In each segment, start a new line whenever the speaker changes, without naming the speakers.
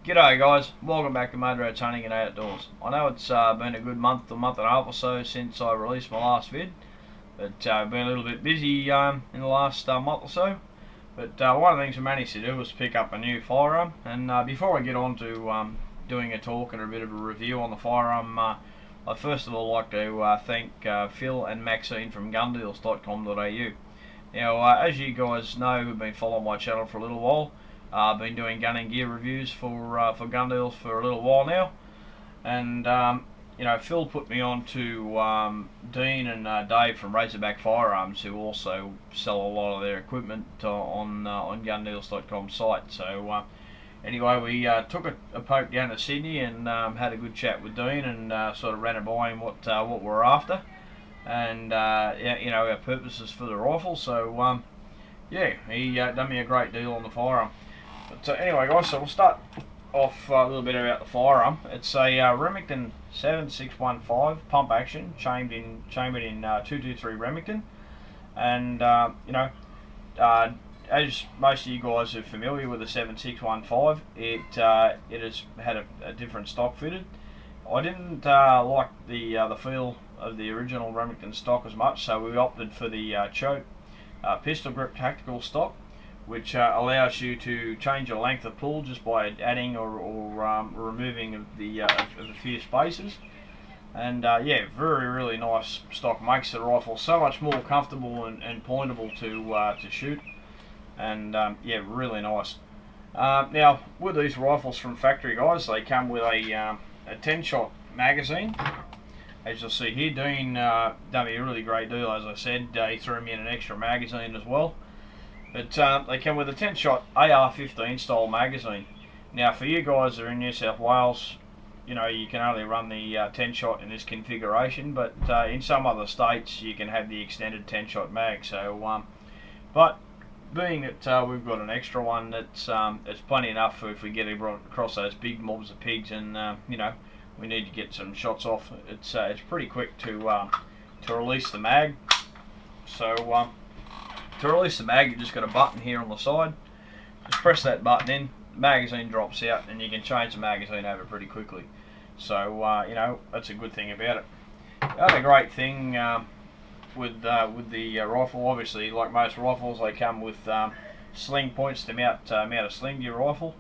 G'day guys, welcome back to Mud Rats Hunting and Outdoors. I know it's been a good month and a half or so since I released my last vid, but I've been a little bit busy in the last month or so. But one of the things I managed to do was pick up a new firearm, and before I get on to doing a talk and a bit of a review on the firearm, I'd first of all like to thank Phil and Maxine from gundeals.com.au. Now, as you guys know who've been following my channel for a little while, I've been doing gun and gear reviews for gun deals for a little while now, and Phil put me on to Dean and Dave from Razorback Firearms, who also sell a lot of their equipment on gundeals.com site. So anyway, we took a poke down to Sydney and had a good chat with Dean and sort of ran it by him what we're after, and our purposes for the rifle. So he done me a great deal on the firearm. But anyway guys, so we'll start off a little bit about the firearm. It's a Remington 7615 pump action, chambered in 223 Remington, and as most of you guys are familiar with the 7615, it has had a different stock fitted. I didn't like the feel of the original Remington stock as much, so we opted for the choke pistol grip tactical stock, which allows you to change your length of pull just by adding or removing of a few spaces. And really nice stock. Makes the rifle so much more comfortable and pointable to shoot. And really nice. Now, with these rifles from factory, guys, they come with a 10-shot magazine. As you'll see here, Dean done me a really great deal. As I said, he threw me in an extra magazine as well. But they come with a 10-shot AR-15 style magazine. Now, for you guys that are in New South Wales, you can only run the 10-shot in this configuration, but in some other states you can have the extended 10-shot mag. So, but being that we've got an extra one, it's plenty enough for if we get across those big mobs of pigs and we need to get some shots off. It's pretty quick to release the mag. So. To release the mag, you just got a button here on the side. Just press that button in, the magazine drops out, and you can change the magazine over pretty quickly. So that's a good thing about it. The other great thing with the rifle, obviously, like most rifles, they come with sling points to mount a sling to your rifle.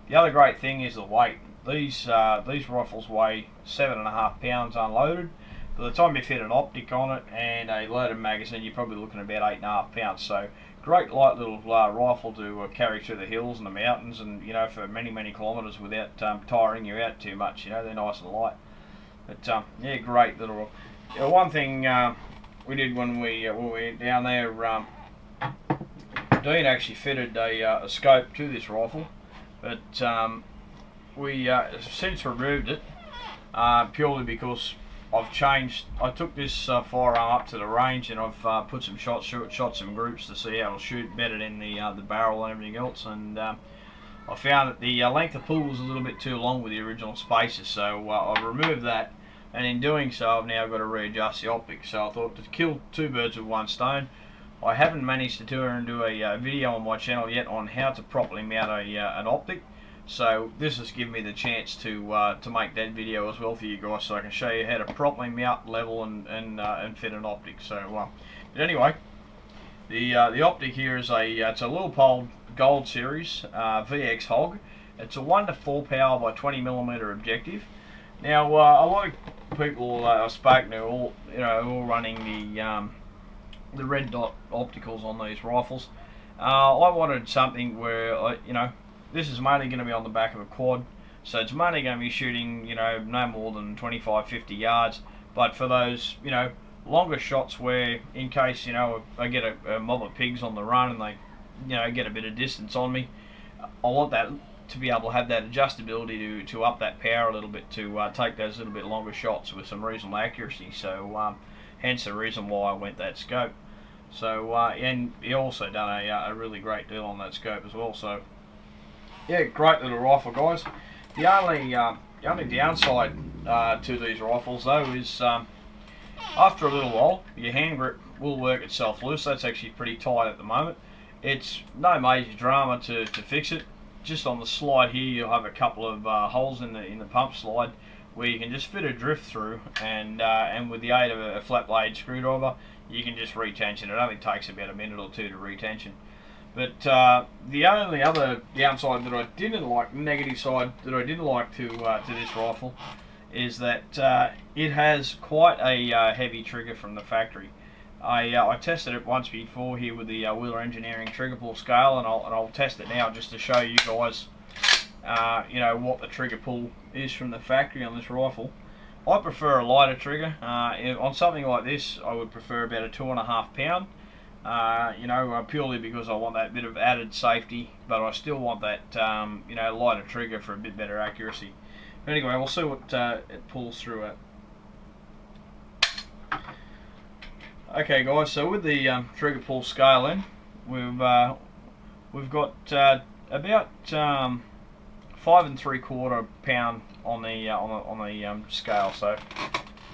The other great thing is the weight. These rifles weigh 7.5 pounds unloaded. By the time you fit an optic on it and a loaded magazine, you're probably looking at about 8.5 pounds. So great light little rifle to carry through the hills and the mountains, and for many kilometres without tiring you out too much. They're nice and light. But great little. One thing we did when we were down there, Dean actually fitted a scope to this rifle, but we since removed it purely because I took this firearm up to the range, and I've put some shot some groups to see how it'll shoot, bedded in the barrel and everything else, and I found that the length of pull was a little bit too long with the original spaces, so I've removed that, and in doing so I've now got to readjust the optic. So I thought to kill two birds with one stone. I haven't managed to do a video on my channel yet on how to properly mount an optic. So this has given me the chance to make that video as well for you guys, so I can show you how to properly mount, level, and fit an optic. So, but anyway, the optic here is it's a Leupold Gold Series VX Hog. It's a 1:4 power by 20mm objective. Now, a lot of people I've spoken to all running the red dot opticals on these rifles. I wanted something where this is mainly going to be on the back of a quad, so it's mainly going to be shooting, no more than 25-50 yards. But for those, longer shots where, in case, I get a mob of pigs on the run and they, get a bit of distance on me, I want that to be able to have that adjustability to up that power a little bit, to take those little bit longer shots with some reasonable accuracy. So, hence the reason why I went that scope. So, and he also done a really great deal on that scope as well. So. Yeah, great little rifle, guys. The only downside to these rifles, though, is after a little while, your hand grip will work itself loose. That's actually pretty tight at the moment. It's no major drama to fix it. just on the slide here, you'll have a couple of holes in the pump slide where you can just fit a drift through, and with the aid of a flat blade screwdriver, you can just retension. It only takes about a minute or two to retension. But the only other downside that I didn't like, negative side that I didn't like to this rifle, is that it has quite a heavy trigger from the factory. I tested it once before here with the Wheeler Engineering trigger pull scale, and I'll test it now just to show you guys, you know, what the trigger pull is from the factory on this rifle. I prefer a lighter trigger. On something like this, I would prefer about a 2.5 pound. You know, purely because I want that bit of added safety, but I still want that, you know, lighter trigger for a bit better accuracy. But anyway, we'll see what it pulls through at. Okay, guys. So with the trigger pull scale in, we've got about 5 3/4 pound on the scale. So,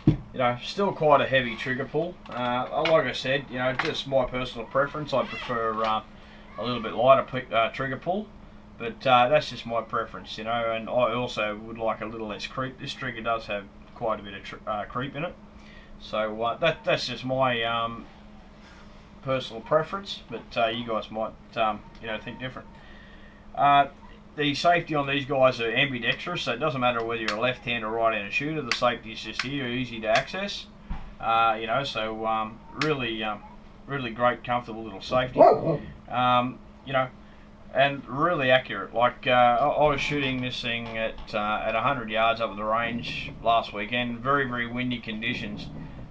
you know, still quite a heavy trigger pull. Like I said, you know, just my personal preference. I prefer a little bit lighter trigger pull, but that's just my preference, you know. And I also would like a little less creep. This trigger does have quite a bit of creep in it, so that's just my personal preference. But you guys might, you know, think different. The safety on these guys are ambidextrous, so it doesn't matter whether you're a left-hand or right-handed shooter. The safety is just here, easy to access. You know, so really, really great, comfortable little safety. You know, and really accurate. Like I was shooting this thing at 100 yards up at the range last weekend. Very, very windy conditions,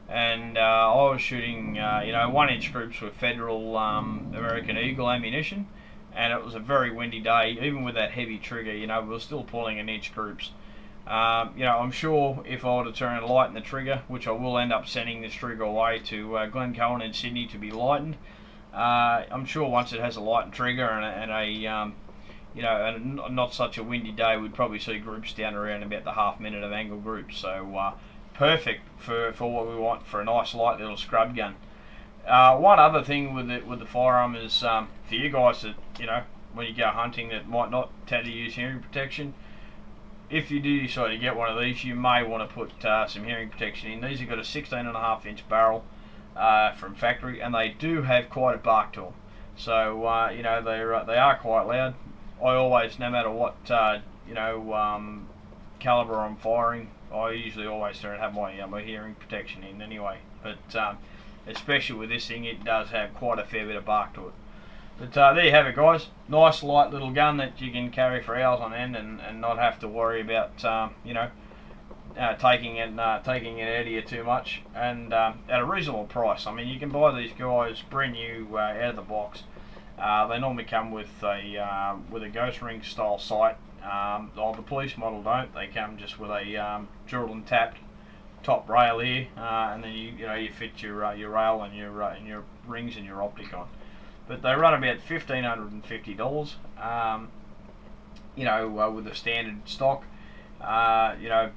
and I was shooting, you know, 1-inch groups with Federal American Eagle ammunition. And it was a very windy day, even with that heavy trigger. You know, we were still pulling in inch groups. You know, I'm sure if I were to turn and lighten the trigger, which I will end up sending this trigger away to Glencoe in Sydney to be lightened. I'm sure once it has a lightened trigger and a you know, and not such a windy day, we'd probably see groups down around about the half minute of angle groups. So perfect for what we want for a nice light little scrub gun. One other thing with the firearm is for you guys that, you know, when you go hunting that might not tend to use hearing protection, if you do decide to get one of these, you may want to put some hearing protection in. These have got a 16.5-inch barrel from factory, and they do have quite a bark to them. So you know, they are quite loud. I always, no matter what you know, caliber I'm firing, I usually always try to have my my hearing protection in anyway. But especially with this thing, it does have quite a fair bit of bark to it. But there you have it, guys. Nice light little gun that you can carry for hours on end and not have to worry about you know, taking it out of you too much, and at a reasonable price. I mean, you can buy these guys brand new out of the box. They normally come with a ghost ring style sight. The police model don't. They come just with a drilled and tapped top rail here, and then you know, you fit your rail and your rings and your optic on. But they run about $1,550. You know, with the standard stock. You know,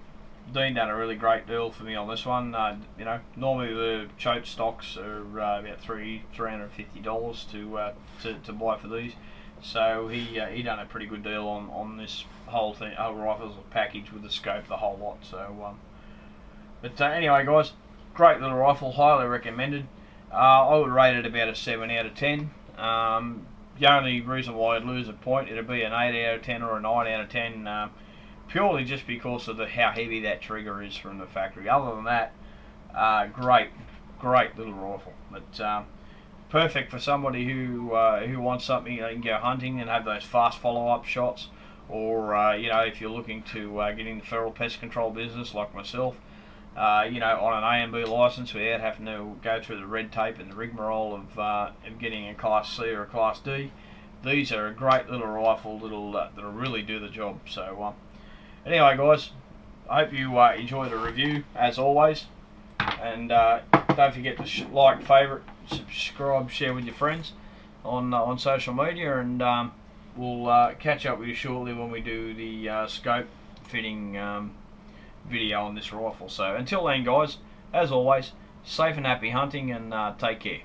Dean done a really great deal for me on this one. You know, normally the choke stocks are about $350 to buy for these. So he done a pretty good deal on this whole thing, whole rifles package with the scope, the whole lot. So, but anyway, guys, great little rifle, highly recommended. I would rate it about a 7 out of 10. The only reason why I'd lose a point, it'd be an 8 out of 10 or a 9 out of 10. Purely just because of how heavy that trigger is from the factory. Other than that, great little rifle. But perfect for somebody who wants something they can go hunting and have those fast follow-up shots, or you know, if you're looking to get in the feral pest control business like myself, you know, on an A and B license without having to go through the red tape and the rigmarole of getting a Class C or a Class D. These are a great little rifle that'll really do the job. So anyway, guys, I hope you enjoy the review as always, and don't forget to like, favourite, subscribe, share with your friends on social media, and we'll catch up with you shortly when we do the scope fitting video on this rifle. So until then, guys, as always, safe and happy hunting, and take care.